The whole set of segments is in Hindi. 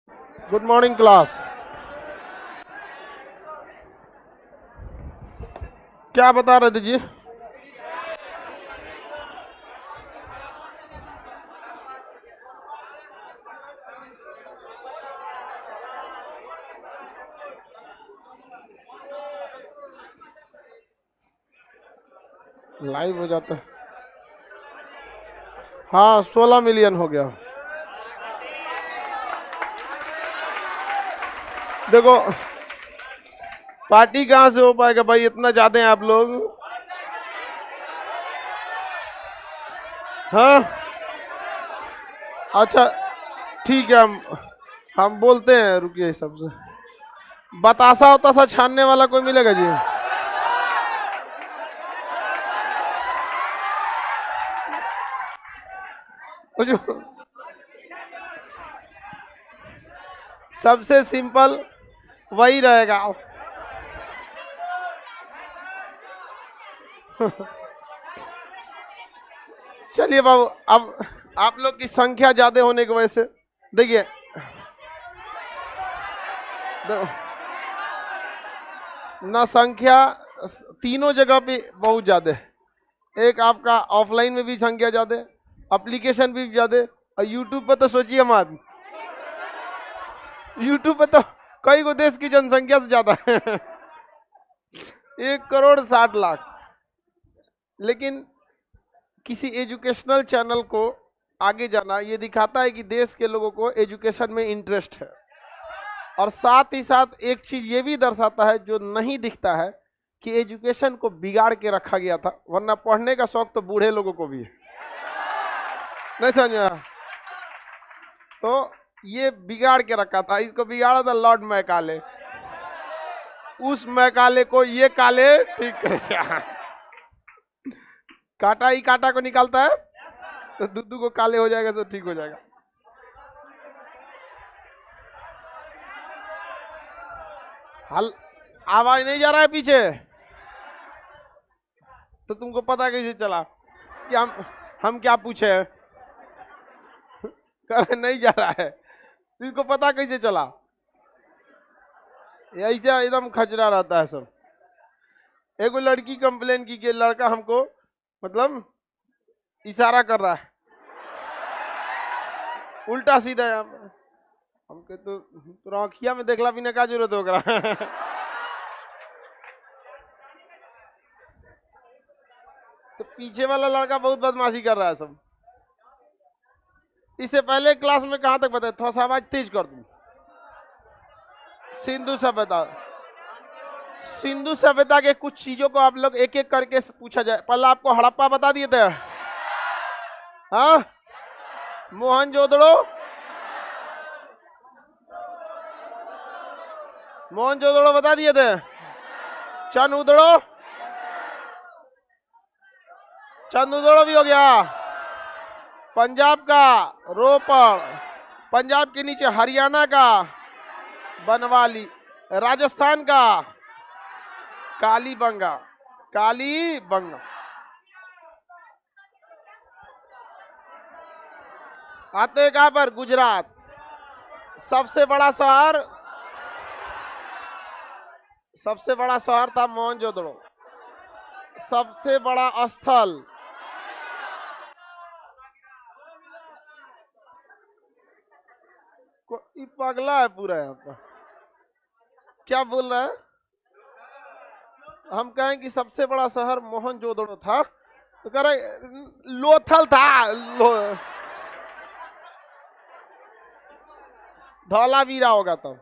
Good morning class. क्या बता रहे थे जी? लाइव हो जाता है। हाँ, 16 मिलियन हो गया। देखो पार्टी कहाँ से हो पाएगा भाई, इतना ज्यादा हैं आप लोग। हाँ अच्छा ठीक है, हम बोलते हैं, रुकिए सबसे। बतासा उतासा छानने वाला कोई मिलेगा जी? वो जो सबसे सिंपल वही रहेगा। चलिए बाबू, अब आप लोग की संख्या ज्यादा होने की वजह से देखिए, ना संख्या तीनों जगह पे बहुत ज्यादा है। एक आपका ऑफलाइन में भी संख्या ज्यादा है, एप्लीकेशन भी ज्यादा है, और यूट्यूब पे तो सोचिए मत, यूट्यूब पे तो कई को देश की जनसंख्या से ज्यादा है। 1,60,00,000। लेकिन किसी एजुकेशनल चैनल को आगे जाना ये दिखाता है कि देश के लोगों को एजुकेशन में इंटरेस्ट है, और साथ ही साथ एक चीज ये भी दर्शाता है जो नहीं दिखता है कि एजुकेशन को बिगाड़ के रखा गया था, वरना पढ़ने का शौक तो बूढ़े लोगों को भी है। नहीं समझा? तो ये बिगाड़ के रखा था, इसको बिगाड़ा था लॉर्ड मैकाले। उस मैकाले को ये काले ठीक करेगा। काटा ही काटा को निकालता है, तो दुद्दू को काले हो जाएगा तो ठीक हो जाएगा। हल आवाज नहीं जा रहा है पीछे? तो तुमको पता कैसे चला कि हम क्या पूछे? कर नहीं जा रहा है, इसको पता कैसे चला? ऐसा एकदम खचरा रहता है सब। एक लड़की कंप्लेन की कि लड़का हमको मतलब इशारा कर रहा है उल्टा सीधा। हम कहे तो आँखिया में देखला बिना का जरूरत होगा। तो पीछे वाला लड़का बहुत बदमाशी कर रहा है सब। इससे पहले क्लास में कहां तक बताया? थोड़ा सा आवाज तेज कर दूं। सिंधु सभ्यता, सिंधु सभ्यता के कुछ चीजों को आप लोग एक एक करके पूछा जाए। पहले आपको हड़प्पा बता दिए थे, हाँ? मोहनजोदड़ो, मोहनजोदड़ो बता दिए थे। चंदुदड़ो, चंदुदड़ो भी हो गया। पंजाब का रोपड़, पंजाब के नीचे हरियाणा का बनवाली, राजस्थान का कालीबंगा, कालीबंगा। आते कहां पर? गुजरात। सबसे बड़ा शहर, सबसे बड़ा शहर था मोहनजोदड़ो। सबसे बड़ा स्थल पगला है पूरा यहाँ पर। क्या बोल रहा है? हम कहें कि सबसे बड़ा शहर मोहनजोदड़ो था, तो कह रहे लोथल था। धौलावीरा होगा तब,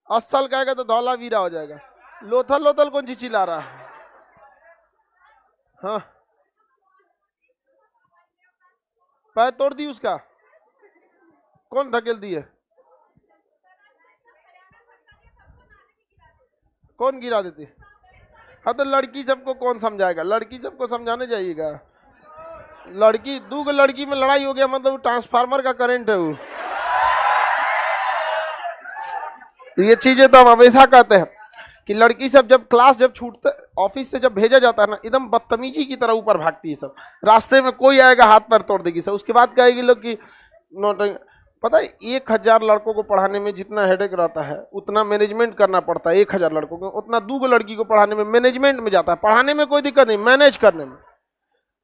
असल कहेगा तो धौलावीरा हो जाएगा। लोथल लोथल कौन सी चिल्ला रहा है? हाँ, पैर तोड़ दी उसका? कौन धकेल दिए? कौन गिरा देती? हाँ तो लड़की सबको कौन समझाएगा? लड़की सबको समझाने जाइएगा। लड़की दो लड़की में लड़ाई हो गया मतलब ट्रांसफार्मर का करंट है वो। ये चीजें तो हम हमेशा कहते हैं कि लड़की सब जब क्लास जब छूटते ऑफिस से जब भेजा जाता है ना, एकदम बदतमीजी की तरह ऊपर भागती है सब। रास्ते में कोई आएगा हाथ पैर तोड़ देगी सब। उसके बाद कहेगी लोग कि नौटंकी। पता है 1000 लड़कों को पढ़ाने में जितना हेडेक रहता है उतना मैनेजमेंट करना पड़ता है। 1000 लड़कों को उतना 2 लड़की को पढ़ाने में मैनेजमेंट में जाता है। पढ़ाने में कोई दिक्कत नहीं, मैनेज करने में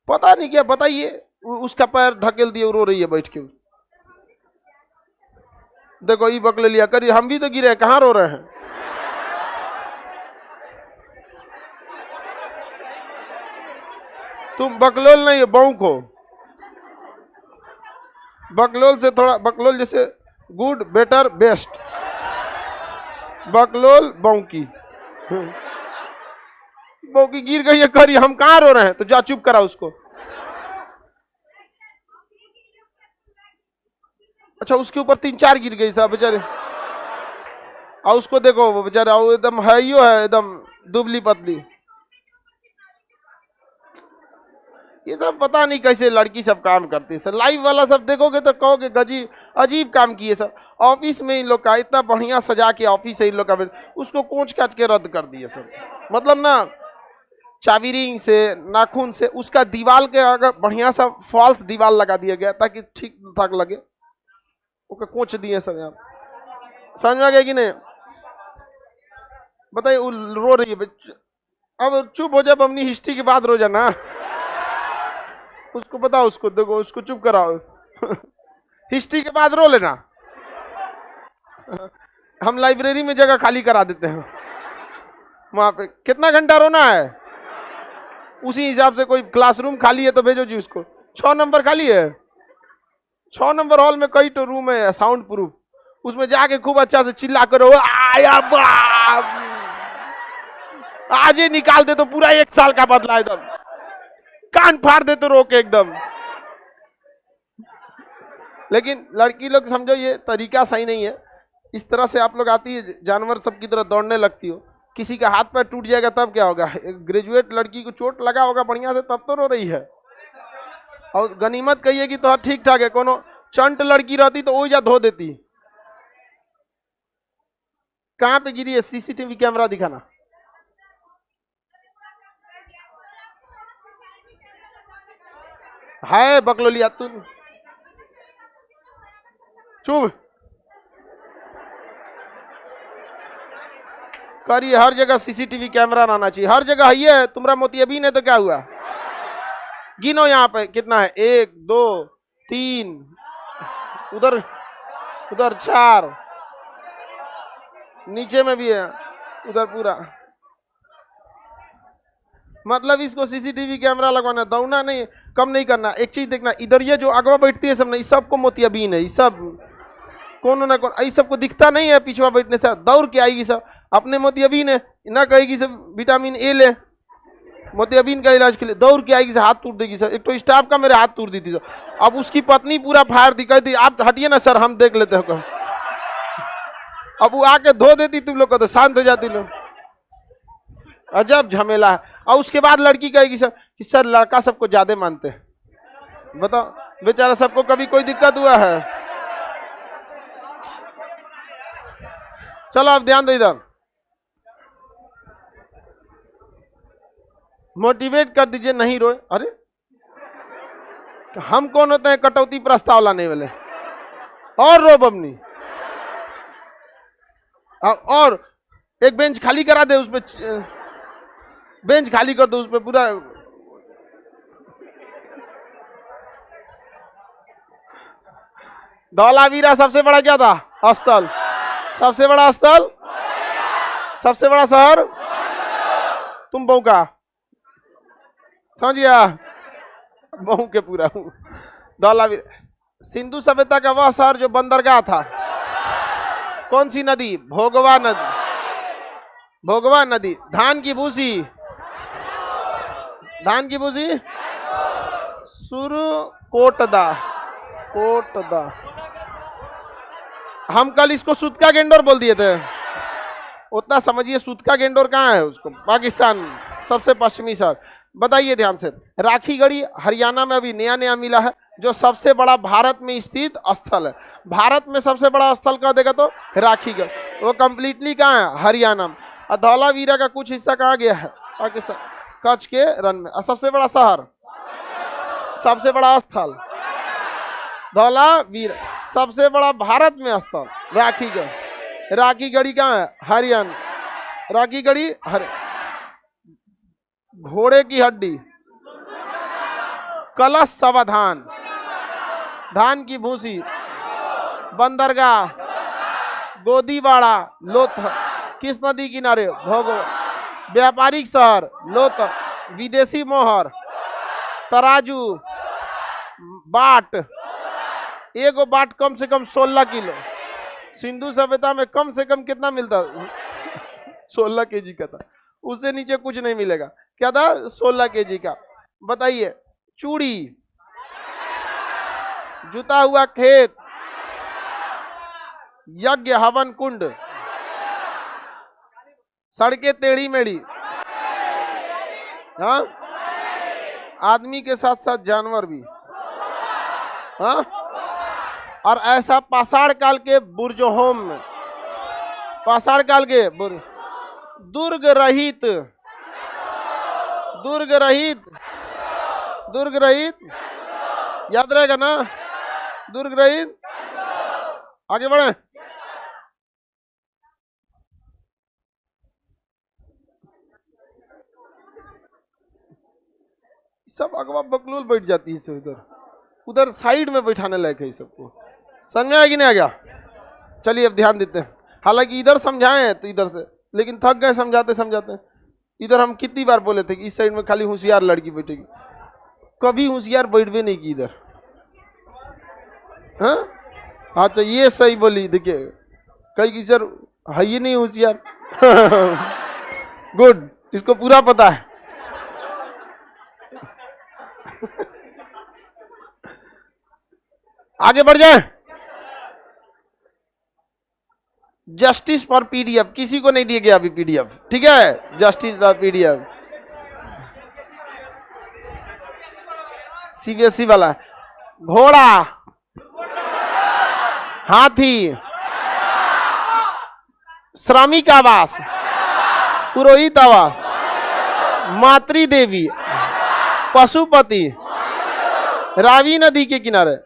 पता नहीं क्या। बताइए, उसका पैर ढकेल दिए, रो रही है बैठ के। देखो ये बकले लिया करिए, हम भी तो गिरे हैं, कहाँ रो रहे हैं। तुम बकलोल नहीं, बौक हो। बकलोल से थोड़ा, बकलोल जैसे गुड, बेटर, बेस्ट, बकलोल बौकी। बौकी गिर गई है करी, हम कहाँ रो रहे हैं, तो जा चुप करा उसको। अच्छा उसके ऊपर 3-4 गिर गई साहब बेचारे। और उसको देखो वो बेचारा एकदम है ही है, एकदम दुबली पतली। ये सब पता नहीं कैसे लड़की सब काम करती है सर। लाइव वाला सब देखोगे तो कहोगे गजी अजीब काम किए सर। ऑफिस में इन लोग का इतना बढ़िया सजा के ऑफिस है इन लोग का, उसको कोच काट के रद्द कर दिए सर। मतलब ना चाबी रिंग से, नाखून से, उसका दीवार के अगर बढ़िया सा फॉल्स दीवार लगा दिया गया ताकि ठीक ठाक लगे, ओके कोच दिए सर। यहाँ समझ में आ गया कि नहीं? बताइए वो रो रही है। अब चुप हो जाए, अपनी हिस्ट्री की बात रो जाना। उसको बताओ, उसको देखो, उसको चुप कराओ। हिस्ट्री के बाद रो लेना। हम लाइब्रेरी में जगह खाली करा देते हैं, वहां पे कितना घंटा रोना है उसी हिसाब से। कोई क्लासरूम खाली है तो भेजो जी उसको। 6 नंबर खाली है, 6 नंबर हॉल में कई तो रूम है साउंड प्रूफ, उसमें जाके खूब अच्छा से चिल्ला करो, आया बाप आज ही निकाल दे तो पूरा 1 साल का बदला, एकदम कान फाड़ दे तो रोके एकदम। लेकिन लड़की लोग समझो ये तरीका सही नहीं है। इस तरह से आप लोग आती है जानवर सब की तरह दौड़ने लगती हो, किसी का हाथ पैर टूट जाएगा तब क्या होगा। एक ग्रेजुएट लड़की को चोट लगा होगा बढ़िया से, तब तो रो रही है। और गनीमत कहिए कि तो ठीक ठाक है, कोनो चंट लड़की रहती तो वो जा धो देती। कहां पे गिरी है? सीसीटीवी कैमरा दिखाना। है बकलोलिया तू चुप करिए। हर जगह सीसीटीवी कैमरा रहना चाहिए, हर जगह है। तुम्हारा मोतियाबिन है तो क्या हुआ? गिनो यहाँ पे कितना है, 1 2 3, उधर उधर 4, नीचे में भी है, उधर पूरा। मतलब इसको सीसीटीवी कैमरा लगवाना, दौड़ना नहीं, कम नहीं करना। एक चीज देखना, इधर ये जो अगवा बैठती है सब ना, इस सबको मोतियाबिन है। इस सब कौन ना कौन, इस सबको दिखता नहीं है पिछवा बैठने से, दौड़ के आएगी सब। अपने मोतियाबिन है ना, कहेगी सब विटामिन ए ले, मोतियाबिन का इलाज के लिए दौड़ के आएगी, हाथ तोड़ देगी सर। एक तो स्टाफ का मेरे हाथ तोड़ दी थी सर। अब उसकी पत्नी पूरा फायर दिखाई थी, आप हटिए ना सर हम देख लेते हैं। अब वो आके धो देती तुम लोग को तो शांत हो जाती लोग। अजब झमेला है। और उसके बाद लड़की कहेगी सर कि सर लड़का सबको ज्यादा मानते हैं। बताओ बेचारा, सबको कभी कोई दिक्कत हुआ है? चलो अब ध्यान दो इधर, मोटिवेट कर दीजिए, नहीं रोए। अरे हम कौन होते हैं कटौती प्रस्ताव लाने वाले? और रो बमनी। और एक बेंच खाली करा दे, उस पे बेंच खाली कर दो, उस पे पूरा धौलावीरा सबसे बड़ा क्या था? स्थल। सबसे बड़ा स्थल, सबसे बड़ा शहर तुम बहू का, समझ गया? बहू के पूरा धौलावीरा। सिंधु सभ्यता का वह शहर जो बंदरगाह था, कौन सी नदी? भोगवा नदी। भोगवा नदी। धान की भूसी, धान की भूसी सुरु कोटदा, कोटदा। हम कल इसको सुतका गेंडोर बोल दिए थे, उतना समझिए। सुतका गेंडोर कहाँ है? उसको पाकिस्तान सबसे पश्चिमी शहर। बताइए ध्यान से, राखीगढ़ी हरियाणा में अभी नया नया मिला है, जो सबसे बड़ा भारत में स्थित स्थल है। भारत में सबसे बड़ा स्थल कहा देगा तो राखीगढ़, वो कंप्लीटली कहाँ है? हरियाणा में। और धौलावीरा का कुछ हिस्सा कहाँ गया है? पाकिस्तान, कच्छ के रन में। और सबसे बड़ा शहर, सबसे बड़ा स्थल धौलावीर। सबसे बड़ा भारत में स्थल राखीगढ़। राखीगढ़ी कहाँ है? हरियाणा। राखीगढ़ी घोड़े की हड्डी, कलश समाधान, धान की भूसी, बंदरगाह, गोदीवाड़ा, लोथल। किस नदी किनारे? भोगो। व्यापारिक शहर लोथल। विदेशी मोहर, तराजू, बाट। एगो बाट कम से कम 16 किलो। सिंधु सभ्यता में कम से कम कितना मिलता? 16 केजी का था, उससे नीचे कुछ नहीं मिलेगा। क्या था? 16 केजी का। बताइए। चूड़ी, जुता हुआ खेत, यज्ञ हवन कुंड, सड़कें टेढ़ी मेढ़ी, हाँ, आदमी के साथ साथ जानवर भी, हाँ, और ऐसा पाषाण काल के बुर्जोहोम में, पाषाण काल के दुर्ग रहित, दुर्ग रहित, दुर्ग रहित, याद रहेगा ना? दुर्ग रहित। आगे बढ़े। सब अगवा बकलोल बैठ जाती है इधर उधर, साइड में बैठाने लायक है सबको। समझ में आया कि नहीं आ गया? चलिए अब ध्यान देते हैं। हालांकि इधर समझाए हैं तो इधर से, लेकिन थक गए समझाते समझाते। इधर हम कितनी बार बोले थे कि इस साइड में खाली होशियार लड़की बैठेगी, कभी होशियार बैठवे नहीं की इधर। हाँ तो ये सही बोली। देखिए कई की सर है ही नहीं होशियार। गुड, इसको पूरा पता है। आगे बढ़ जाए। जस्टिस फॉर पीडीएफ किसी को नहीं दिया गया अभी पीडीएफ, ठीक है? जस्टिस फॉर पीडीएफ सीबीएसई वाला है। घोड़ा, हाथी, श्रमिक आवास, पुरोहित आवास, मातृदेवी, पशुपति, रावी नदी के किनारे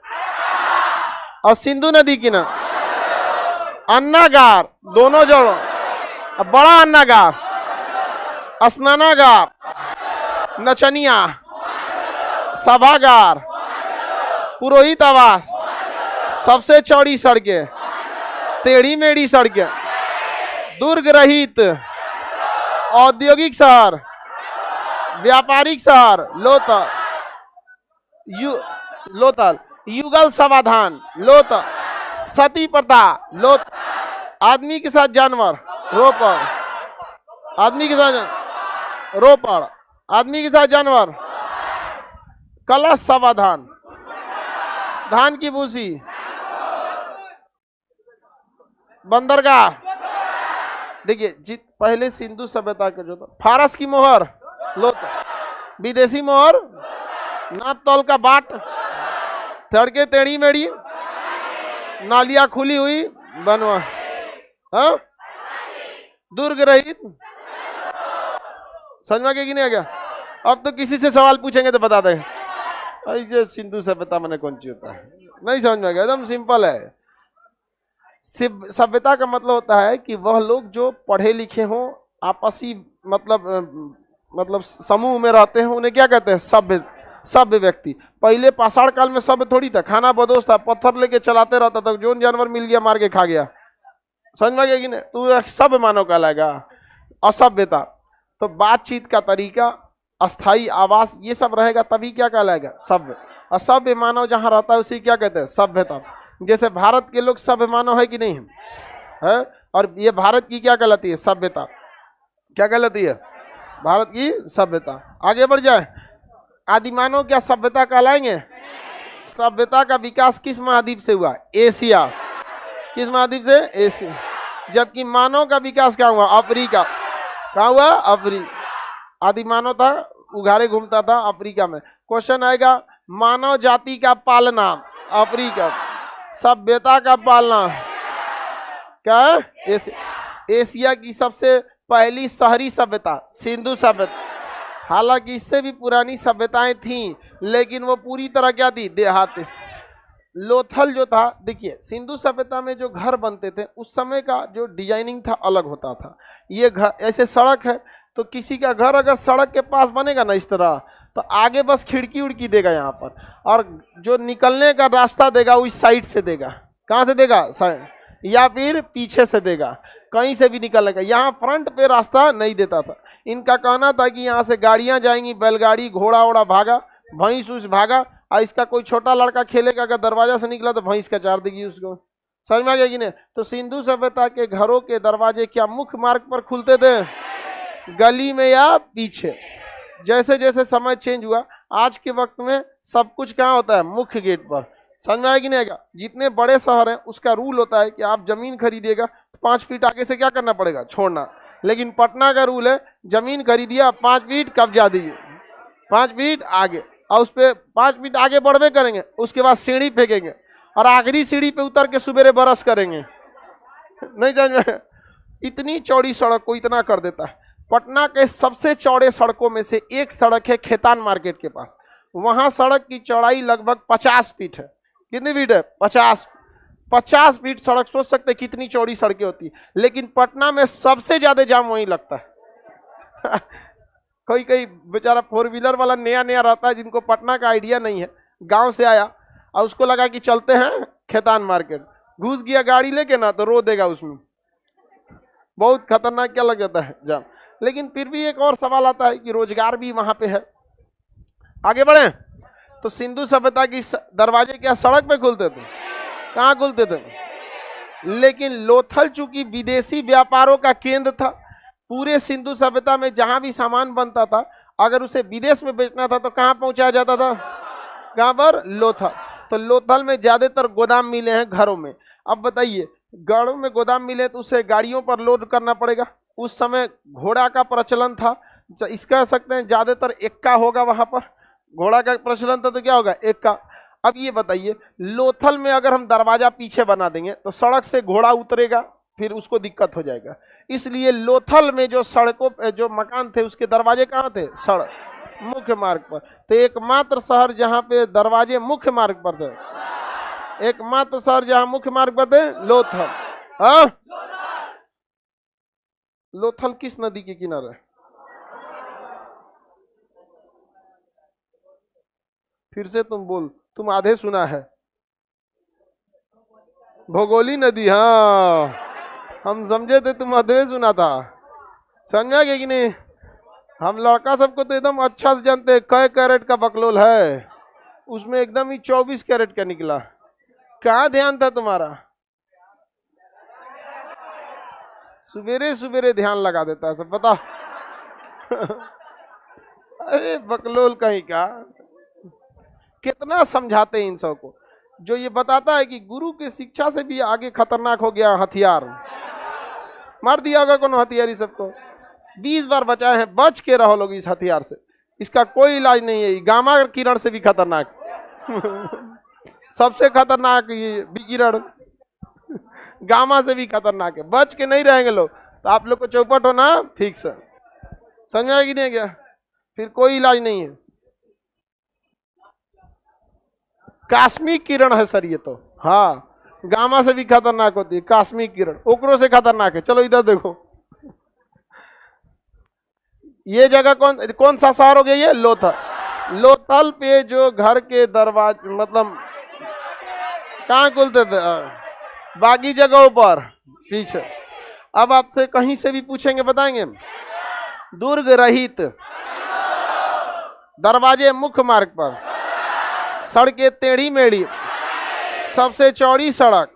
और सिंधु नदी किनारे, अन्नागार दोनों जोड़ो, बड़ा अन्नागार, स्नानागार, नचनिया, सभागार, पुरोहित आवास, सबसे चौड़ी सड़कें, टेढ़ी मेढ़ी सड़कें, दुर्ग रहित, औद्योगिक शहर, व्यापारिक शहर लोथल, लोथल, युगल समाधान लोथल, सती प्रथा लोथल, आदमी के साथ जानवर रोपड़, आदमी के साथ रोपड़, आदमी के साथ जानवर, कलश समाधान, धान की भूसी, बंदरगाह। देखिए पहले सिंधु सभ्यता का जो था, फारस की मोहर लोथल, विदेशी मोहर, नाप तौल का बाट, सड़कें टेढ़ी मेढ़ी, नालियां खुली हुई बनवा, हाँ, दुर्ग रहित। समझ में कि नहीं आ गया? अब तो किसी से सवाल पूछेंगे तो बता दें ऐसे सिंधु सभ्यता मैंने कौन सी होता है, नहीं समझ में आ गया? एकदम सिंपल है। सभ्यता का मतलब होता है कि वह लोग जो पढ़े लिखे हों, आपसी मतलब समूह में रहते हैं, उन्हें क्या कहते हैं? सभ्य। सभ्य व्यक्ति। पहले पाषाण काल में सभ्य थोड़ी था, खाना बदोश था, पत्थर लेके चलाते रहता था, जोन जानवर मिल गया मार के खा गया। समझ में गया कि नहीं? तू सभ्य मानव कहलाएगा। असभ्यता तो बातचीत का तरीका, अस्थाई आवास, ये सब रहेगा तभी क्या कहलाएगा? सभ्य। असभ्य मानव जहां रहता है उसे क्या कहते हैं? सभ्यता। जैसे भारत के लोग सभ्य मानव है कि नहीं है? और ये भारत की क्या कहलाती है? सभ्यता। क्या कहलाती है? भारत की सभ्यता। आगे बढ़ जाए। आदिमानव क्या सभ्यता कहलाएंगे? सभ्यता का विकास किस महाद्वीप से हुआ? एशिया। किस महाद्वीप से? एशिया। जबकि मानव का विकास क्या हुआ? अफ्रीका। कहाँ हुआ? अफ्रीका। आदिमानव था, उघारे घूमता था अफ्रीका में। क्वेश्चन आएगा, मानव जाति का पालना अफ्रीका, सभ्यता का पालना क्या है? एशिया की सबसे पहली शहरी सभ्यता सिंधु सभ्यता। हालांकि इससे भी पुरानी सभ्यताएं थीं, लेकिन वो पूरी तरह क्या थी? देहाती। लोथल जो था, देखिए सिंधु सभ्यता में जो घर बनते थे उस समय का जो डिजाइनिंग था अलग होता था। ये घर ऐसे सड़क है तो किसी का घर अगर सड़क के पास बनेगा ना इस तरह, तो आगे बस खिड़की उड़की देगा यहाँ पर, और जो निकलने का रास्ता देगा वो इस साइड से देगा। कहाँ से देगा? साइड, या फिर पीछे से देगा, कहीं से भी निकलने का। यहाँ फ्रंट पे रास्ता नहीं देता था। इनका कहना था कि यहाँ से गाड़ियाँ जाएंगी, बैलगाड़ी घोड़ा वोड़ा भागा, भैंस उस भागा, और इसका कोई छोटा लड़का खेलेगा, अगर दरवाजा से निकला तो भैंस का चार देगी उसको। समझ में आ गया कि नहीं? तो सिंधु सभ्यता के घरों के दरवाजे क्या मुख्य मार्ग पर खुलते थे, गली में या पीछे? जैसे जैसे समय चेंज हुआ, आज के वक्त में सब कुछ कहाँ होता है? मुख्य गेट पर। समझ में आया कि नहीं आएगा? जितने बड़े शहर हैं उसका रूल होता है कि आप जमीन खरीदिएगा तो 5 फीट आगे से क्या करना पड़ेगा? छोड़ना। लेकिन पटना का रूल है, जमीन खरीदिया 5 फीट कब्जा दीजिए, 5 फीट आगे, और उस पर 5 फीट आगे बढ़वे करेंगे, उसके बाद सीढ़ी फेंकेंगे और आखिरी सीढ़ी पे उतर के सुबेरे बरस करेंगे। नहीं समझ में? इतनी चौड़ी सड़क को इतना कर देता है। पटना के सबसे चौड़े सड़कों में से एक सड़क है खेतान मार्केट के पास। वहां सड़क की चौड़ाई लगभग 50 फीट है। कितनी फीट है? 50 फीट सड़क। सोच सकते कितनी चौड़ी सड़कें होती है। लेकिन पटना में सबसे ज्यादा जाम वहीं लगता है। कोई कोई बेचारा 4 व्हीलर वाला नया नया रहता है, जिनको पटना का आइडिया नहीं है, गांव से आया और उसको लगा कि चलते हैं खेतान मार्केट, घुस गया गाड़ी लेके ना तो रो देगा उसमें। बहुत खतरनाक क्या लग जाता है जाम। लेकिन फिर भी एक और सवाल आता है कि रोजगार भी वहां पे है। आगे बढ़े तो सिंधु सभ्यता की दरवाजे क्या सड़क पे खुलते थे? कहाँ खुलते थे? लेकिन लोथल चूंकि विदेशी व्यापारों का केंद्र था, पूरे सिंधु सभ्यता में जहां भी सामान बनता था अगर उसे विदेश में बेचना था तो कहां पहुंचाया जाता था? कहां पर? लोथल। तो लोथल में ज्यादातर गोदाम मिले हैं घरों में। अब बताइए, घरों में गोदाम मिले तो उसे गाड़ियों पर लोड करना पड़ेगा। उस समय घोड़ा का प्रचलन था, इस कह सकते हैं ज्यादातर एक्का होगा वहां पर। घोड़ा का प्रचलन था तो क्या होगा? एक्का। अब ये बताइए, लोथल में अगर हम दरवाजा पीछे बना देंगे तो सड़क से घोड़ा उतरेगा, फिर उसको दिक्कत हो जाएगा। इसलिए लोथल में जो सड़कों जो मकान थे उसके दरवाजे कहाँ थे? सड़क, मुख्य मार्ग पर। तो एकमात्र शहर जहाँ पे दरवाजे मुख्य मार्ग पर थे, एकमात्र शहर जहाँ मुख्य मार्ग पर थे, लोथल। हाँ, लोथल किस नदी के किनारे? फिर से तुम बोल, तुम आधे सुना है। भोगोली नदी। हाँ, हम समझे थे तुम आधे सुना था। समझा गया कि नहीं? हम लड़का सबको तो एकदम अच्छा से जानते हैं कै कैरेट का बकलोल है, उसमें एकदम ही 24 कैरेट का निकला। कहाँ ध्यान था तुम्हारा? सवेरे सवेरे ध्यान लगा देता है सब, बता। अरे बकलोल कहीं का। कितना समझाते हैं इन सबको। जो ये बताता है कि गुरु की शिक्षा से भी आगे खतरनाक हो गया हथियार। मार दिया होगा कौन हथियारी सबको। 20 बार बचाए हैं, बच के रहो लोग इस हथियार से। इसका कोई इलाज नहीं है। गामा किरण से भी खतरनाक। सबसे खतरनाक ये विकिरण गामा से भी खतरनाक है। बच के नहीं रहेंगे लोग तो आप लोग को चौपट होना फिक्स है। समझा कि नहीं? क्या फिर कोई इलाज नहीं है। कास्मिक किरण है सर ये तो। हाँ, गामा से भी खतरनाक होती है कास्मिक किरण, ओकरो से खतरनाक है। चलो इधर देखो, ये जगह कौन सा शहर हो गया? ये लोथल। लोथल पे जो घर के दरवाजे मतलब कहाँ खुलते थे? बाकी जगहों पर पीछे। अब आपसे कहीं से भी पूछेंगे बताएंगे? दुर्ग रहित दरवाजे मुख्य मार्ग पर, सड़कें टेढ़ी मेढ़ी, सबसे चौड़ी सड़क,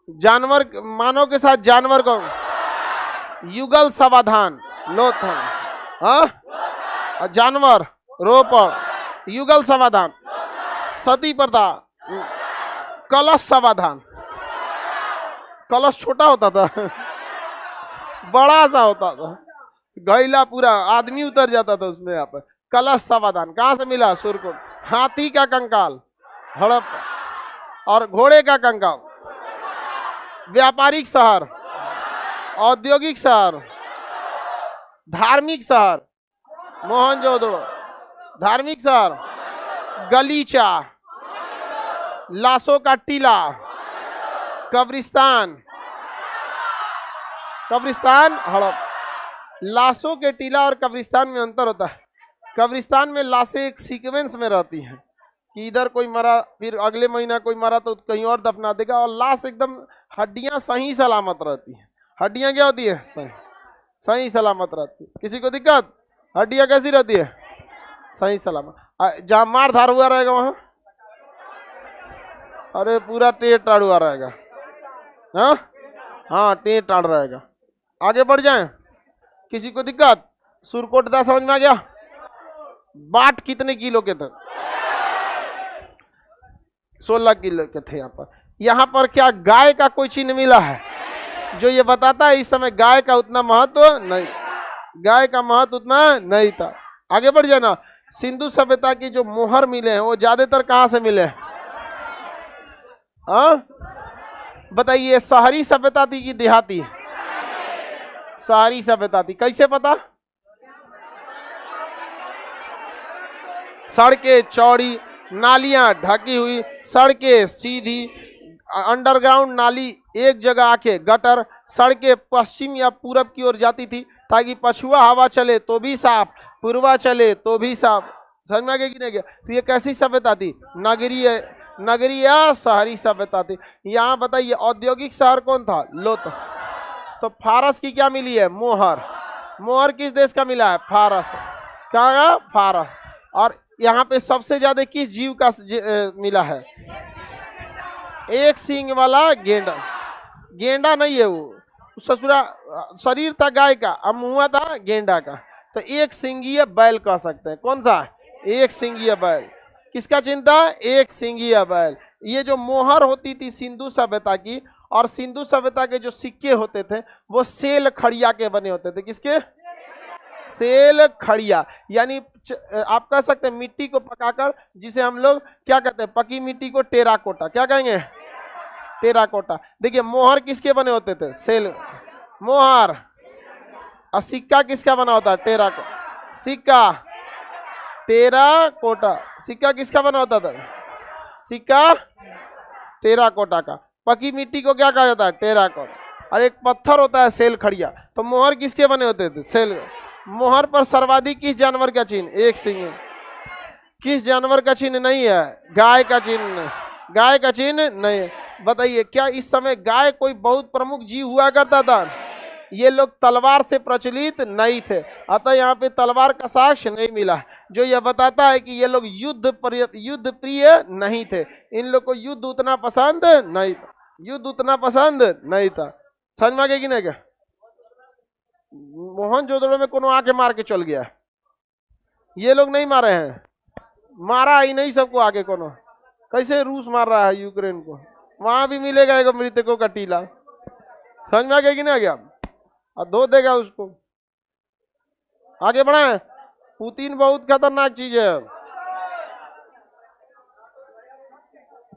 जानवर मानव के साथ जानवर को युगल समाधान लोथल। हाँ, जानवर रोपड़, युगल समाधान, सती प्रथा, कलश समाधान। कलश छोटा होता था, बड़ा सा होता था, गैला पूरा आदमी उतर जाता था उसमें। यहाँ पर कलश समाधान कहाँ से मिला? सुरकुट। हाथी का कंकाल, हड़प और घोड़े का कंकाल। व्यापारिक शहर, औद्योगिक शहर, धार्मिक शहर मोहनजोदड़ो, धार्मिक शहर गलीचा, लाशों का टीला, कब्रिस्तान, कब्रिस्तान हड़प। लाशों के टीला और कब्रिस्तान में अंतर होता है। कब्रिस्तान में लाशें एक सीक्वेंस में रहती हैं कि इधर कोई मरा, फिर अगले महीना कोई मरा तो कहीं और दफना देगा, और लाश एकदम हड्डियां सही सलामत रहती हैं। हड्डियां क्या होती है? सही सही सलामत रहती है। किसी को दिक्कत? हड्डियां कैसी रहती है? सही सलामत। जहां मार धार हुआ रहेगा वहां अरे पूरा टेढ़ टाड़ हुआ रहेगा। हाँ टेढ़ टाड़ रहेगा। आगे बढ़ जाएं। किसी को दिक्कत? सुरकोटदा समझ में आ गया? बाट कितने किलो के थे? 16 किलो के थे। यहाँ पर क्या गाय का कोई चिन्ह मिला है जो ये बताता है इस समय गाय का उतना महत्व नहीं, गाय का महत्व उतना नहीं था। आगे बढ़ जाना। सिंधु सभ्यता की जो मोहर मिले हैं वो ज्यादातर कहां से मिले हैं? बताइए, शहरी सभ्यता थी कि देहाती? शहरी सभ्यता थी। कैसे पता? सड़कें चौड़ी, नालियां ढकी हुई, सड़कें सीधी, अंडरग्राउंड नाली एक जगह आके गटर, सड़कें पश्चिम या पूरब की ओर जाती थी ताकि पछुआ हवा चले तो भी साफ, पूर्वा चले तो भी साफ। समझ में आ गया कि नहीं गया? तो ये कैसी सभ्यता थी? नगरीय, नगरीय शहरी सभ्यता थी। यहाँ बताइए औद्योगिक शहर कौन था? लोथ। तो फारस की क्या मिली है? मोहर। मोहर किस देश का मिला है? फारस। क्या? फारस। और यहाँ पे सबसे ज्यादा किस जीव का मिला है? एक सींग वाला गेंडा। गेंडा नहीं है वो, ससुरा शरीर था गाय का, अब मुंह था गेंडा का। तो एक सिंगीय बैल कह सकते हैं। कौन सा? एक सिंगीय बैल। किसका चिन्ह था? एक सिंगीय बैल। ये जो मोहर होती थी सिंधु सभ्यता की, और सिंधु सभ्यता के जो सिक्के होते थे वो सेल खड़िया के बने होते थे। किसके? सेल खड़िया। यानी आप कह सकते हैं मिट्टी को पकाकर, जिसे हम लोग क्या कहते हैं? पकी मिट्टी को टेराकोटा। क्या कहेंगे? टेराकोटा। देखिए मोहर किसके बने होते थे? सेल मोहर। और सिक्का किसका बना होता है? टेराकोटा। सिक्का टेराकोटा। सिक्का किसका बना होता था? सिक्का टेराकोटा का। पकी मिट्टी को क्या कहा जाता है? टेराकोटा। और एक पत्थर होता है सेल खड़िया। तो मोहर किसके बने होते थे? सेल। मोहर पर सर्वाधिक किस जानवर का चिन्ह? एक सिंह। किस जानवर का चिन्ह नहीं है? गाय का चिन्ह। गाय का चिन्ह नहीं है। बताइए क्या इस समय गाय कोई बहुत प्रमुख जीव हुआ करता था? ये लोग तलवार से प्रचलित नहीं थे, अतः यहाँ पे तलवार का साक्ष्य नहीं मिला, जो यह बताता है कि ये लोग युद्ध प्रिय नहीं थे। इन लोग को युद्ध उतना पसंद नहीं था। युद्ध उतना पसंद नहीं था। समझ में आ गया कि नहीं? क्या मोहनजोदड़ो में कोनो आके मार के चल गया? ये लोग नहीं मारे हैं, मारा ही नहीं सबको आके कोनो। कैसे रूस मार रहा है यूक्रेन को? वहां भी मिलेगा एक मृतकों का टीला। समझ में आ गया कि नहीं आ गया? और धो देगा उसको। आगे बढ़े। पुतिन बहुत खतरनाक चीज है।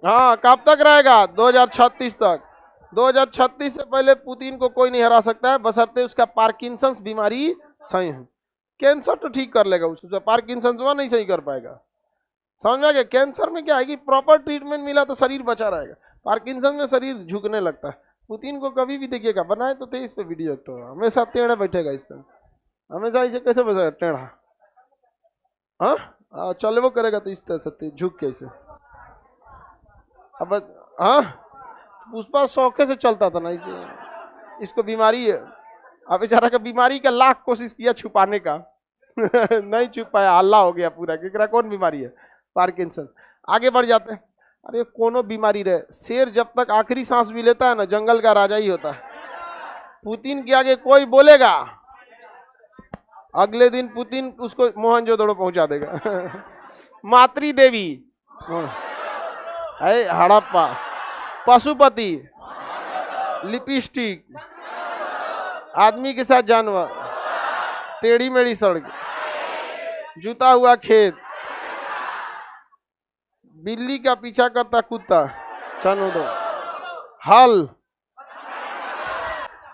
हाँ, कब तक रहेगा? 2036 तक। 2036 से पहले पुतिन को कोई नहीं हरा सकता है, बशर्ते उसका पार्किंसंस बीमारी सही है। कैंसर तो ठीक कर लेगा उसको, पार्किंसंस वह नहीं सही कर पाएगा। समझ में आ गया? कैंसर में क्या है कि प्रॉपर ट्रीटमेंट मिला तो शरीर बचा रहेगा, पार्किंसन में शरीर झुकने लगता है। पुतिन को कभी भी देखिएगा, बनाए तो थे इस पे वीडियो एक्टर, हमेशा टेढ़ा बैठेगा इस तरह, हमेशा इसे कैसे बैठेगा? टेढ़ा। हाँ, चलबो करेगा तो इस तरह से झुक के इसे। अब हाँ, पुष्पा शौके से चलता था ना, इसको बीमारी है। अब बेचारा का बीमारी का लाख कोशिश किया छुपाने का नहीं छुप पाया, हल्ला हो गया पूरा। केकरा कौन बीमारी है? पार्किंसन। आगे बढ़ जाते हैं। अरे कोनो बीमारी रहे, शेर जब तक आखिरी सांस भी लेता है ना, जंगल का राजा ही होता है। पुतिन के आगे कोई बोलेगा, अगले दिन पुतिन उसको मोहनजोदड़ो पहुंचा देगा मातृ देवी, हड़प्पा, पशुपति, लिपस्टिक, आदमी के साथ जानवर, टेढ़ी मेढ़ी सड़क, जूता हुआ खेत, बिल्ली का पीछा करता कुत्ता, चनोदो, हल,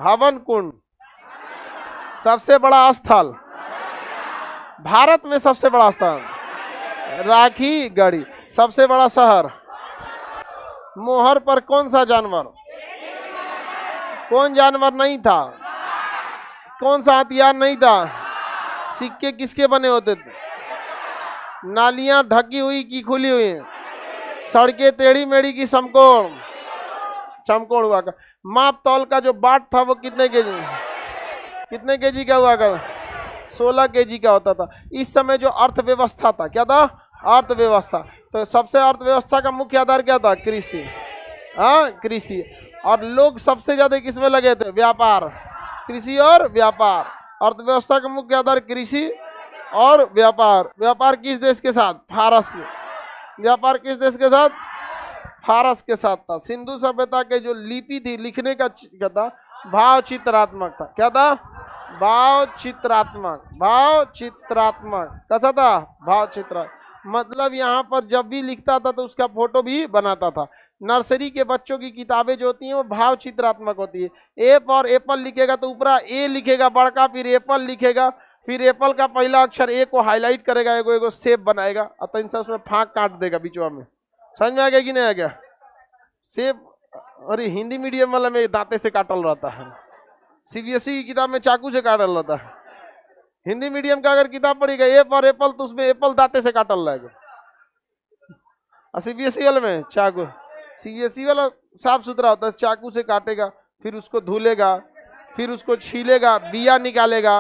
हवन कुंड, सबसे बड़ा स्थल भारत में, सबसे बड़ा स्थल राखी गढ़ी। सबसे बड़ा शहर। मोहर पर कौन सा जानवर? कौन जानवर नहीं था? कौन सा हथियार नहीं था? सिक्के किसके बने होते थे? नालियां ढकी हुई की खुली हुई? सड़कें टेढ़ी मेढ़ी की समकोण? समकोण हुआ कर। माप तौल का जो बाट था वो कितने केजी का हुआ कर? 16 केजी का होता था। इस समय जो अर्थव्यवस्था था, क्या था? अर्थव्यवस्था। तो सबसे अर्थव्यवस्था का मुख्य आधार क्या था? कृषि। हाँ, कृषि। और लोग सबसे ज्यादा किसमें लगे थे? व्यापार। कृषि और व्यापार। अर्थव्यवस्था का मुख्य आधार कृषि और व्यापार। व्यापार किस देश के साथ? फारस। व्यापार किस देश के साथ? फारस के साथ था। सिंधु सभ्यता के जो लिपि थी, लिखने का क्या था? भाव चित्रात्मक था। क्या था? भाव चित्रात्मक। भाव चित्रात्मक कैसा था? भाव चित्र। मतलब यहाँ पर जब भी लिखता था तो उसका फोटो भी बनाता था। नर्सरी के बच्चों की किताबें जो होती हैं वो भाव चित्रात्मक होती है। ए पर एप्पल लिखेगा तो ऊपर ए लिखेगा बड़का, फिर एप्पल लिखेगा, फिर एप्पल का पहला अक्षर ए को हाईलाइट करेगा, एगो शेप बनाएगा और तीन उसमें फाँक काट देगा बीचवा में। समझ में आ गया कि नहीं आ गया? शेप। अरे हिंदी मीडियम वाला में दांते से काटल रहता है, सीबीएसई की किताब में चाकू से काटल रहता है। हिंदी मीडियम का अगर किताब पढ़ेगा ए पर एप्पल तो उसमें एप्पल दांते से काटल रहेगा, और सीबीएसई वाले में चाकू। सीबीएसई वाला साफ सुथरा होता है, चाकू से काटेगा, फिर उसको धुलेगा, फिर उसको छीलेगा, बिया निकालेगा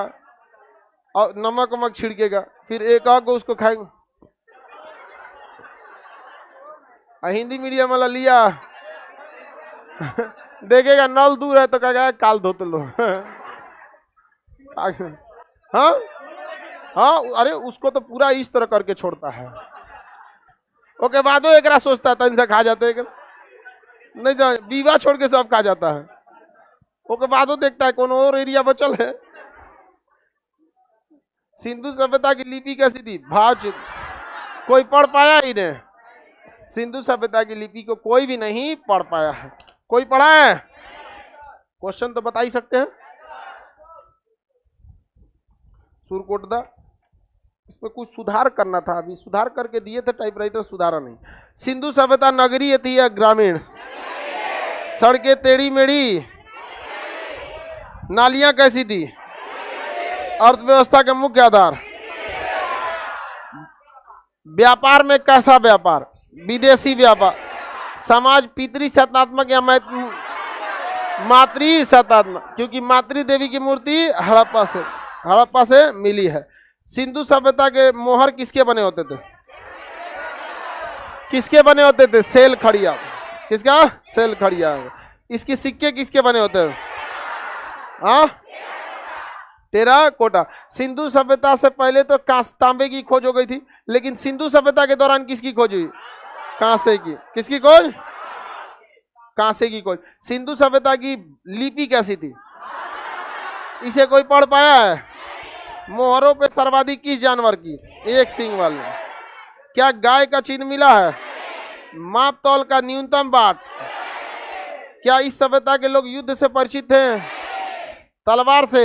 और नमक वमक छिड़केगा, फिर एक आग को उसको खाएगा। हिंदी मीडियम वाला लिया देखेगा नल दूर है तो कहेगा काल धोते लो। हाँ हाँ, अरे उसको तो पूरा इस तरह करके छोड़ता है। ओके बादो एक सोचता था इनसे खा जाते हैं नहीं, तो बीवा छोड़ के सब खा जाता है। ओके बादो देखता है कौन और एरिया बचल है। सिंधु सभ्यता की लिपि कैसी थी? भाव चित्र। कोई पढ़ पाया ही नहीं। सिंधु सभ्यता की लिपि को कोई भी नहीं पढ़ पाया है। कोई पढ़ा है? क्वेश्चन तो बता ही सकते हैं। सुरकोटदा, इसमें कुछ सुधार करना था, अभी सुधार करके दिए थे टाइपराइटर, सुधारा नहीं। सिंधु सभ्यता नगरीय थी या ग्रामीण? सड़कें टेढ़ी मेढ़ी? नालियां कैसी थी? अर्थव्यवस्था के मुख्य आधार? व्यापार में कैसा व्यापार? विदेशी व्यापार। समाज पितृ सत्तात्मक या मातृ सत्तात्मक? क्योंकि मातृ देवी की मूर्ति हड़प्पा से मिली है। सिंधु सभ्यता के मोहर किसके बने होते थे? किसके बने होते थे? सेल खड़िया। किसका? सेल खड़िया। इसके सिक्के किसके बने होते हैं? हाँ, टेराकोटा। सिंधु सभ्यता से पहले तो तांबे की खोज हो गई थी, लेकिन सिंधु सभ्यता के दौरान किसकी खोज हुई? कांसे की। किसकी खोज? कांसे की खोज। सिंधु सभ्यता की लिपि कैसी थी? इसे कोई पढ़ पाया है? मोहरों पे सर्वाधिक किस जानवर की? एक सींग वाले। क्या गाय का चिन्ह मिला है? माप तौल का न्यूनतम बाट। क्या इस सभ्यता के लोग युद्ध से परिचित थे? तलवार से?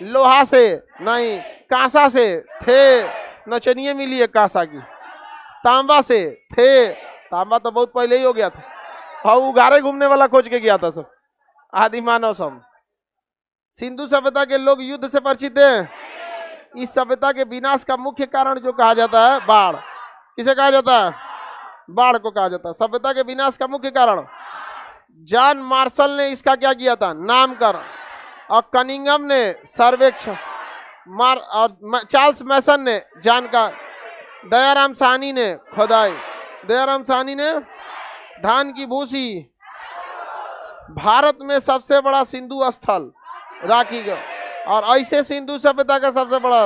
लोहा से? नहीं। कांसा से? थे। नचनिए मिली है कांसा की। तांबा से? थे। तांबा तो बहुत पहले ही हो गया था, और उगारे घूमने वाला खोज के गया था सब, आदि मानव सब। सिंधु सभ्यता के लोग युद्ध से परिचित हैं। इस सभ्यता के विनाश का मुख्य कारण जो कहा जाता है बाढ़। किसे कहा जाता है? बाढ़ को कहा जाता है सभ्यता के विनाश का मुख्य कारण। जॉन मार्शल ने इसका क्या किया था? नामकरण। और कनिंगम ने सर्वेक्षण। और चार्ल्स मैसन ने जानकार। दयाराम साहनी ने खुदाई। दयाराम साहनी ने धान की भूसी। भारत में सबसे बड़ा सिंधु स्थल राखी का, और ऐसे सिंधु सभ्यता का सबसे बड़ा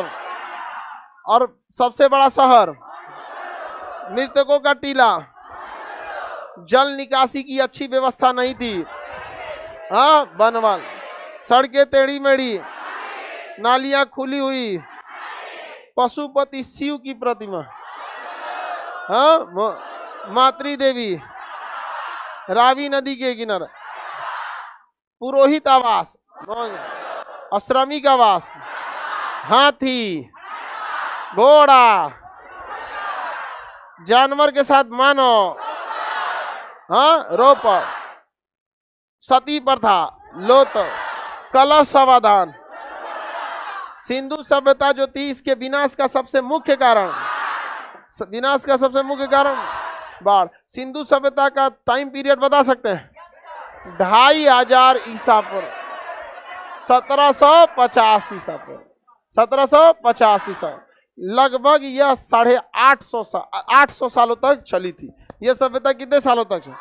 और सबसे बड़ा शहर, मृतकों का टीला। जल निकासी की अच्छी व्यवस्था नहीं थी। हाँ, बनवाल। सड़कें टेढ़ी मेढ़ी, नालियां खुली हुई, पशुपति शिव की प्रतिमा। हाँ, मातृ देवी, रावी नदी के किनारे, पुरोहित आवास, श्रमिक आवास, हाथी, घोड़ा, जानवर के साथ मानव, हाँ रोपड़, सती प्रथा, लोथ, कलश समाधान, सिंधु सभ्यता जो थी इसके विनाश का सबसे मुख्य कारण, विनाश का सबसे मुख्य कारण बाढ़। सिंधु सभ्यता का टाइम पीरियड बता सकते हैं? 2500 ईसा पूर्व, 1750 ईसा पूर्व, 1750 ईसा, लगभग यह 850 सालों तक चली थी। यह सभ्यता कितने सालों तक चली?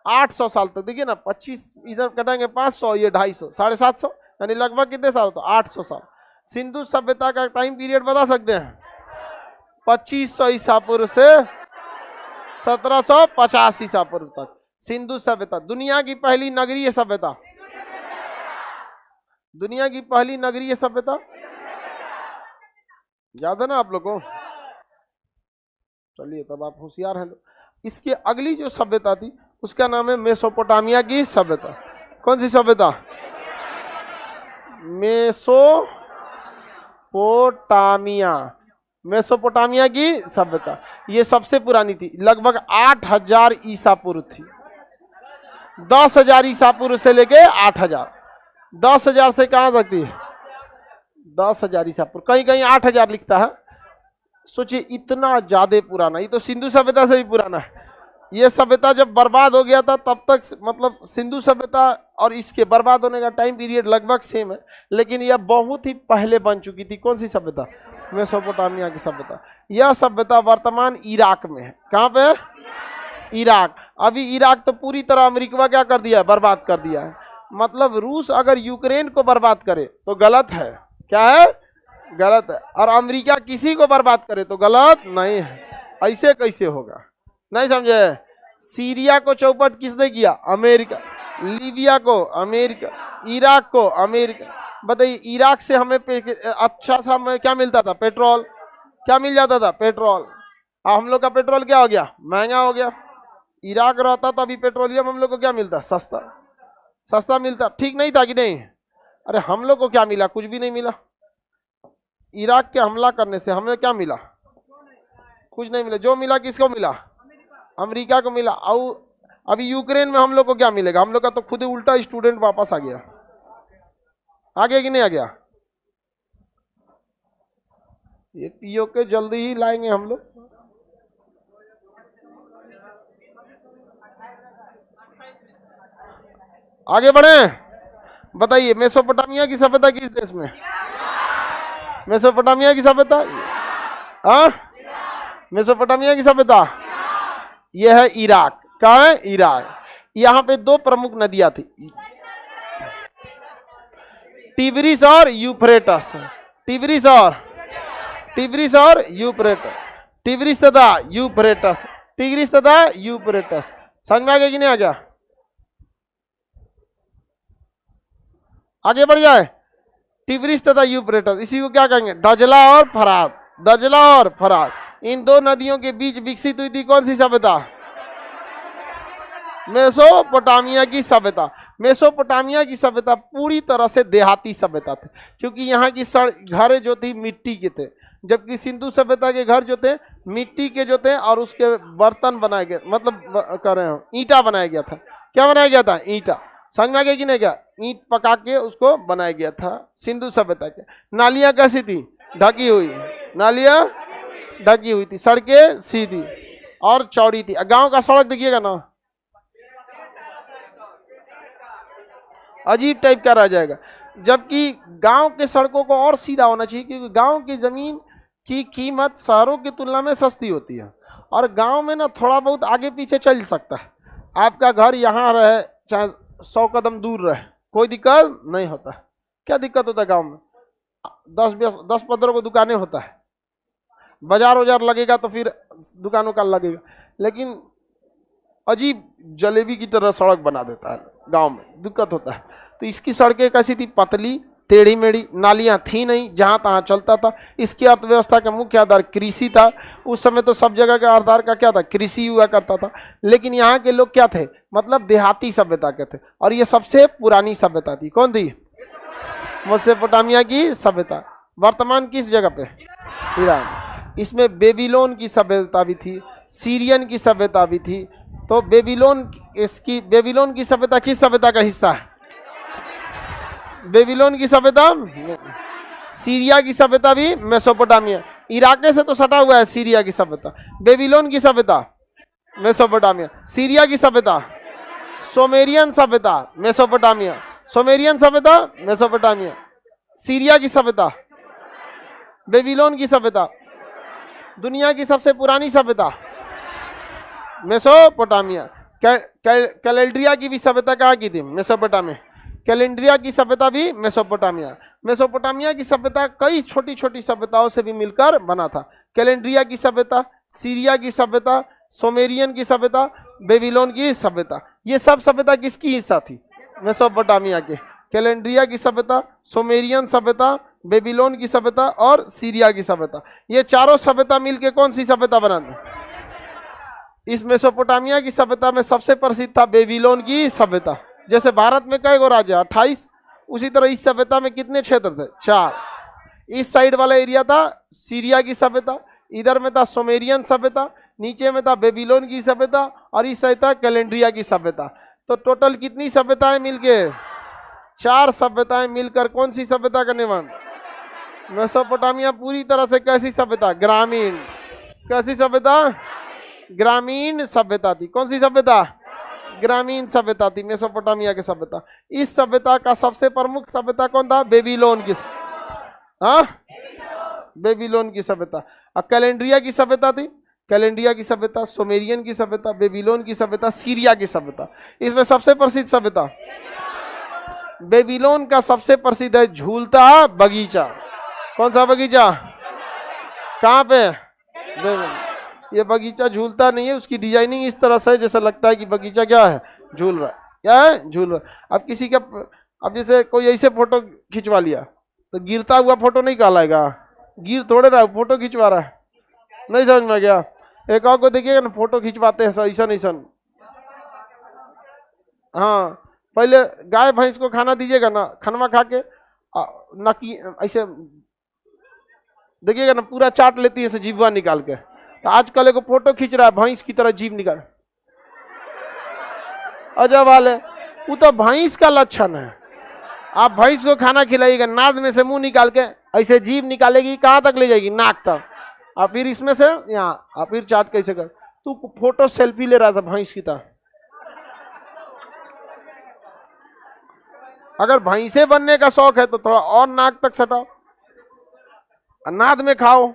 800 साल तक। देखिए ना, 25 इधर कटेंगे 500, ये 250, 750, यानी लगभग कितने साल तक? 800 साल। सिंधु सभ्यता का टाइम पीरियड बता सकते हैं? 2500 ईसा पूर्व से 1750 ईसा पूर्व तक सिंधु सभ्यता। दुनिया की पहली नगरीय सभ्यता, दुनिया की पहली नगरीय सभ्यता याद है ना आप लोगों को? चलिए तब आप होशियार हैं। इसके अगली जो सभ्यता थी उसका नाम है मेसोपोटामिया की सभ्यता। कौन सी सभ्यता? मेसोपोटामिया, मेसोपोटामिया की सभ्यता। ये सबसे पुरानी थी, लगभग 8000 ईसा पूर्व थी। 10,000 ईसा पूर्व से लेके 8000, 10,000 से कहां तक थी? 10,000 ईसा पूर्व, कहीं कहीं 8000 लिखता है। सोचिए इतना ज्यादा पुराना, ये तो सिंधु सभ्यता से भी पुराना है। ये सभ्यता जब बर्बाद हो गया था तब तक, मतलब सिंधु सभ्यता और इसके बर्बाद होने का टाइम पीरियड लगभग सेम है, लेकिन यह बहुत ही पहले बन चुकी थी। कौन सी सभ्यता? मेसोपोटामिया की सभ्यता। यह सभ्यता वर्तमान इराक में है। कहां पे? इराक। अभी इराक तो पूरी तरह अमेरिका क्या कर दिया है? बर्बाद कर दिया है। मतलब रूस अगर यूक्रेन को बर्बाद करे तो गलत है। क्या है? गलत है। और अमेरिका किसी को बर्बाद करे तो गलत नहीं है। ऐसे कैसे होगा? नहीं समझे? सीरिया को चौपट किसने किया? अमेरिका। लीबिया को अमेरिका, इराक को अमेरिका। बताइए इराक से हमें अच्छा सा हमें क्या मिलता था? पेट्रोल। क्या मिल जाता था? पेट्रोल। अब हम लोग का पेट्रोल क्या हो गया? महंगा हो गया। इराक रहता तो अभी पेट्रोलियम हम लोग को क्या मिलता? सस्ता, सस्ता मिलता। ठीक नहीं था कि नहीं? अरे हम लोग को क्या मिला? कुछ भी नहीं मिला। इराक के हमला करने से हमें क्या मिला? कुछ नहीं मिला। जो मिला किसको मिला? अमेरिका को मिला। और अभी यूक्रेन में हम लोग को क्या मिलेगा? हम लोग का तो खुद ही उल्टा स्टूडेंट वापस आ गया। आ गया कि नहीं आ गया? ये पीओ के जल्दी ही लाएंगे हम लोग। आगे बढ़े। बताइए मेसोपोटामिया की सभ्यता किस देश में? मेसोपोटामिया की सभ्यता, मेसोपोटामिया की सभ्यता यह है इराक। कहाँ है? इराक। यहाँ पे दो प्रमुख नदियां थी, टिग्रिस और यूफ्रेटस। टिग्रिस और यूफ्रेटस, टिग्रिस तथा यूफ्रेटस, टिग्रिस तथा यूफ्रेटस। समझ में आ गया कि नहीं आ गया? आगे बढ़ जाए। टिग्रिस तथा यूफ्रेटस, इसी को क्या कहेंगे? दजला और फरात। दजला और फरात, इन दो नदियों के बीच विकसित हुई थी कौन सी सभ्यता? मेसोपोटामिया की सभ्यता। मेसोपोटामिया की सभ्यता पूरी तरह से देहाती सभ्यता थी, क्योंकि यहाँ की घर जो थी मिट्टी के थे, जबकि सिंधु सभ्यता के घर जो थे मिट्टी के जो थे, और उसके बर्तन बनाए गए, मतलब कर रहे हो ईंटा बनाया गया था। क्या बनाया गया था? ईंटा। समझ में आ गया कि नहीं? क्या ईंट पका के उसको बनाया गया था सिंधु सभ्यता के। नालियां कैसी थी? ढकी हुई। नालियां ढकी हुई थी। सड़कें सीधी और चौड़ी थी। गांव का सड़क देखिएगा ना, अजीब टाइप का रह जाएगा, जबकि गांव के सड़कों को और सीधा होना चाहिए, क्योंकि गांव की जमीन की कीमत शहरों की तुलना में सस्ती होती है, और गांव में ना थोड़ा बहुत आगे पीछे चल सकता है। आपका घर यहाँ रहे चाहे 100 कदम दूर रहे, कोई दिक्कत नहीं होता। क्या दिक्कत होता है गांव में? 10-15 को दुकानें होता है, बाजार वजार लगेगा तो फिर दुकानों का लगेगा, लेकिन अजीब जलेबी की तरह सड़क बना देता है गांव में, दिक्कत होता है। तो इसकी सड़कें कैसी थी? पतली, टेढ़ी मेढ़ी, नालियां थी नहीं, जहां तहां चलता था। इसकी अर्थव्यवस्था का मुख्य आधार कृषि था। उस समय तो सब जगह का आधार का क्या था? कृषि हुआ करता था। लेकिन यहाँ के लोग क्या थे? मतलब देहाती सभ्यता के थे, और ये सबसे पुरानी सभ्यता थी। कौन थी? मेसोपोटामिया की सभ्यता। वर्तमान किस जगह पे? ईरान। इसमें बेबीलोन की सभ्यता भी थी, सीरियन की सभ्यता भी थी। तो बेबीलोन की सभ्यता किस सभ्यता का हिस्सा है? बेबीलोन की सभ्यता, सीरिया की सभ्यता भी मेसोपोटामिया, इराक से तो सटा हुआ है सीरिया की सभ्यता। बेबीलोन की सभ्यता मेसोपोटामिया, सीरिया की सभ्यता सोमेरियन सभ्यता मेसोपोटामिया, सोमेरियन सभ्यता मेसोपोटामिया, सीरिया की सभ्यता, बेबीलोन की सभ्यता, दुनिया की सबसे पुरानी सभ्यता मेसोपोटामिया। कैलेंड्रिया की भी सभ्यता कहाँ की थी? मेसोपोटामिया। कैलेंड्रिया की सभ्यता भी मेसोपोटामिया। मेसोपोटामिया की सभ्यता कई छोटी छोटी सभ्यताओं से भी मिलकर बना था। कैलेंड्रिया की सभ्यता, सीरिया की सभ्यता, सोमेरियन की सभ्यता, बेबीलोन की सभ्यता, ये सब सभ्यता किसकी हिस्सा थी? मेसोपोटामिया के। कैलेंड्रिया की सभ्यता, सोमेरियन सभ्यता, बेबीलोन की सभ्यता और सीरिया की सभ्यता, ये चारों सभ्यता मिलके कौन सी सभ्यता बनाती? इस मेसोपोटामिया की सभ्यता में सबसे प्रसिद्ध था बेबीलोन की सभ्यता। जैसे भारत में कई गो राज्य 28, उसी तरह इस सभ्यता में कितने क्षेत्र थे? 4। इस साइड वाला एरिया था सीरिया की सभ्यता, इधर में था सोमेरियन सभ्यता, नीचे में था बेबीलोन की सभ्यता और इस साइड था कैलेंड्रिया की सभ्यता। तो टोटल कितनी सभ्यताएं मिलके? 4 सभ्यताएं मिलकर कौन सी सभ्यता का निर्माण? मेसोपोटामिया पूरी तरह से कैसी सभ्यता? ग्रामीण। कैसी सभ्यता? ग्रामीण सभ्यता थी। कौन सी सभ्यता? ग्रामीण सभ्यता थी मेसोपोटामिया की सभ्यता। इस सभ्यता का सबसे प्रमुख सभ्यता कौन था? बेबीलोन की, हाँ, बेबीलोन की सभ्यता। अब कैलेंड्रिया की सभ्यता थी, कैलेंड्रिया की सभ्यता, सोमेरियन की सभ्यता, बेबीलोन की सभ्यता, सीरिया की सभ्यता। इसमें सबसे प्रसिद्ध सभ्यता बेबीलोन का सबसे प्रसिद्ध है झूलता बगीचा। कौन सा बगीचा? कहाँ पे? ये बगीचा झूलता नहीं है, उसकी डिजाइनिंग इस तरह से जैसा लगता है कि बगीचा क्या है? झूल रहा है। क्या है? झूल रहा है। अब किसी का, अब जैसे कोई ऐसे फोटो खिंचवा लिया तो गिरता हुआ फोटो नहीं कहलाएगा, गिर थोड़े रहा है, फोटो खिंचवा रहा है। नहीं समझ में गया? एक और को देखिएगा ना, फोटो खिंचवाते हैं ऐसा ऐसा। हाँ, पहले गाय भैंस को खाना दीजिएगा ना, खनवा खा के ना की ऐसे देखिएगा ना, पूरा चाट लेती है ऐसे जीवा निकाल के। तो आजकल एक फोटो खींच रहा है भैंस की तरह जीभ निकाल, अजब हाल है। वो तो भैंस का लक्षण है। आप भैंस को खाना खिलाइएगा, नाद में से मुंह निकाल के ऐसे जीभ निकालेगी, कहाँ तक ले जाएगी? नाक तक। और फिर इसमें से यहाँ, और फिर चाट कैसे कर? तू फोटो सेल्फी ले रहा था भैंस की तरह। अगर भैंसे बनने का शौक है तो थोड़ा और नाक तक सटाओ, नाद में खाओ।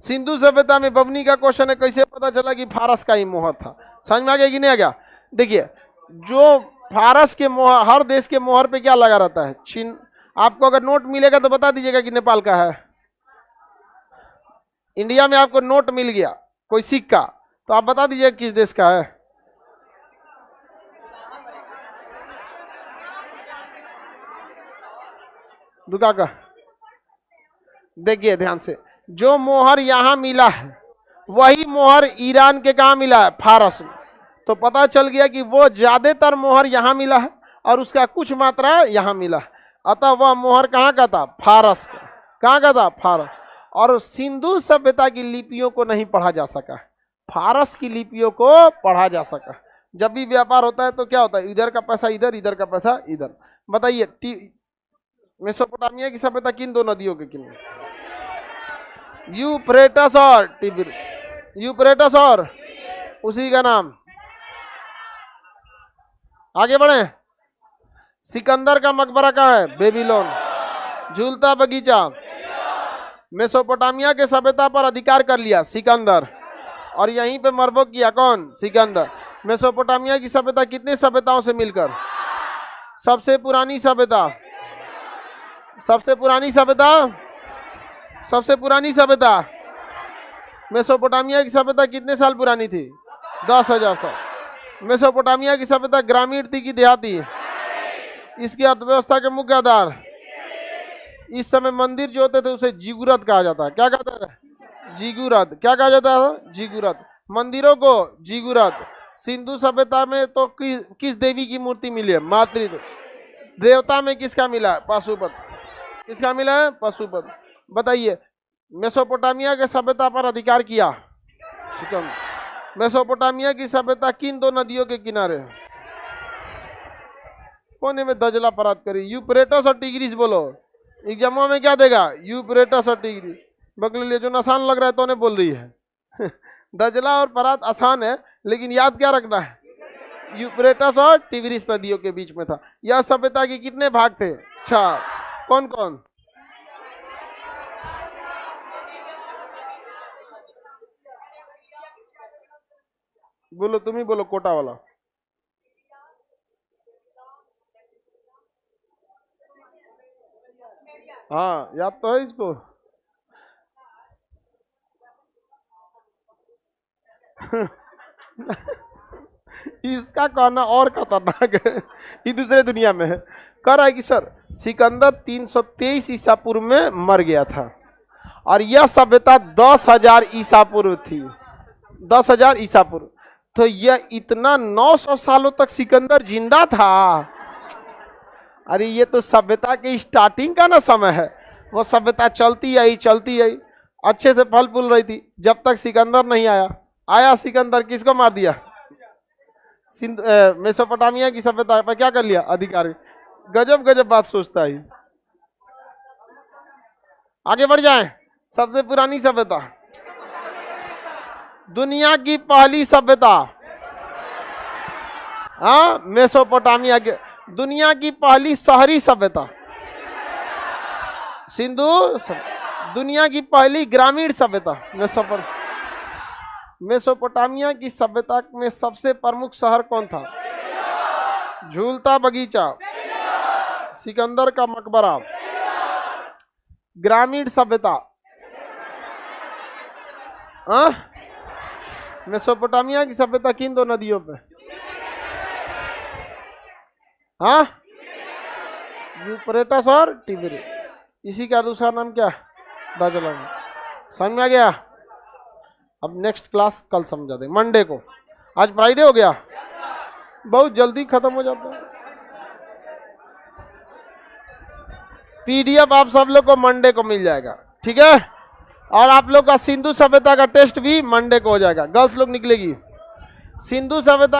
सिंधु सभ्यता में बबनी का क्वेश्चन है, कैसे पता चला कि फारस का ही मोहर था? समझ में आ गया कि नहीं आ गया? देखिए, जो फारस के मोहर, हर देश के मोहर पे क्या लगा रहता है? चिन्ह। आपको अगर नोट मिलेगा तो बता दीजिएगा कि नेपाल का है। इंडिया में आपको नोट मिल गया, कोई सिक्का, तो आप बता दीजिएगा किस देश का है। दुका का। देखिए ध्यान से, जो मोहर यहां मिला है वही मोहर ईरान के कहा मिला है? फारस में। तो पता चल गया कि वो ज्यादातर मोहर यहां मिला है और उसका कुछ मात्रा यहां मिला है। अतः वह मोहर कहां का था? फारस का। कहां का था? फारस। और सिंधु सभ्यता की लिपियों को नहीं पढ़ा जा सका, फारस की लिपियों को पढ़ा जा सका। जब भी व्यापार होता है तो क्या होता है? इधर का पैसा इधर, इधर का पैसा इधर। बताइए, मेसोपोटामिया की सभ्यता किन दो नदियों के किनारे? यूफ्रेटस और टिग्रिस। यूफ्रेटस और उसी का नाम। आगे बढ़े। सिकंदर का मकबरा कहाँ है? बेबीलोन। झूलता बगीचा। मेसोपोटामिया के सभ्यता पर अधिकार कर लिया सिकंदर, और यहीं पे मरबो किया कौन? सिकंदर। मेसोपोटामिया की सभ्यता कितने सभ्यताओं से मिलकर? सबसे पुरानी सभ्यता, सबसे पुरानी सभ्यता, सबसे पुरानी सभ्यता। मेसोपोटामिया की सभ्यता कितने साल पुरानी थी? 10,000 साल। मेसोपोटामिया की सभ्यता ग्रामीण थी कि देहाती? इसकी अर्थव्यवस्था के मुख्य आधार, इस समय मंदिर जो होते थे उसे जिगुरत कहा जाता है। क्या कहता है? जिगुरत। क्या कहा जाता है? जिगुरत। मंदिरों को जिगुरत। सिंधु सभ्यता में तो किस देवी की मूर्ति मिली है? मातृ। देवता में किसका मिला है? पशुपत। किसका मिला है? पशुपत। बताइए, मेसोपोटामिया के सभ्यता पर अधिकार किया सिकंदर। मेसोपोटामिया की सभ्यता किन दो नदियों के किनारे है? कोने में दजला परात करी, यूफ्रेटस और टिग्रिस। बोलो एग्जामों में क्या देगा? यूफ्रेटस और टिग्रिस। बगल जो आसान लग रहा है तो उन्हें बोल रही है दजला और परात आसान है, लेकिन याद क्या रखना है? यूफ्रेटस और टिग्रिस नदियों के बीच में था। यह सभ्यता के कितने भाग थे? 4। कौन कौन? बोलो, तुम ही बोलो, कोटा वाला। हाँ, याद तो है इसको इसका कहना और खतरनाक है, ये दूसरे दुनिया में है। कह रहा है कि सर सिकंदर 323 ईसा पूर्व में मर गया था और यह सभ्यता 10,000 ईसा पूर्व थी। 10,000 ईसा पूर्व। तो यह इतना 900 सालों तक सिकंदर जिंदा था। अरे ये तो सभ्यता के स्टार्टिंग का ना समय है। वो सभ्यता चलती आई अच्छे से फल फूल रही थी जब तक सिकंदर नहीं आया। आया सिकंदर, किसको मार दिया? मेसोपोटामिया की सभ्यता पर क्या कर लिया? अधिकार। गजब गजब बात सोचता है। आगे बढ़ जाए। सबसे पुरानी सभ्यता, दुनिया की पहली सभ्यता, हाँ, मेसोपोटामिया के। दुनिया की पहली शहरी सभ्यता, सिंधु। दुनिया की पहली ग्रामीण सभ्यता, मेसोपोटामिया की सभ्यता में सबसे प्रमुख शहर कौन था? झूलता बगीचा, सिकंदर का मकबरा। ग्रामीण सभ्यता, हाँ, मेसोपोटामिया की सभ्यता किन दो नदियों पे? हाँ, यूफ्रेटस और टिग्रिस। इसी का दूसरा नाम क्या? दजला। समझ में आ गया? अब नेक्स्ट क्लास कल समझा दे, मंडे को। आज फ्राइडे हो गया, बहुत जल्दी खत्म हो जाता है। पीडीएफ आप सब लोग को मंडे को मिल जाएगा, ठीक है? और आप लोग का सिंधु सभ्यता का टेस्ट भी मंडे को हो जाएगा। गर्ल्स लोग निकलेगी सिंधु सभ्यता।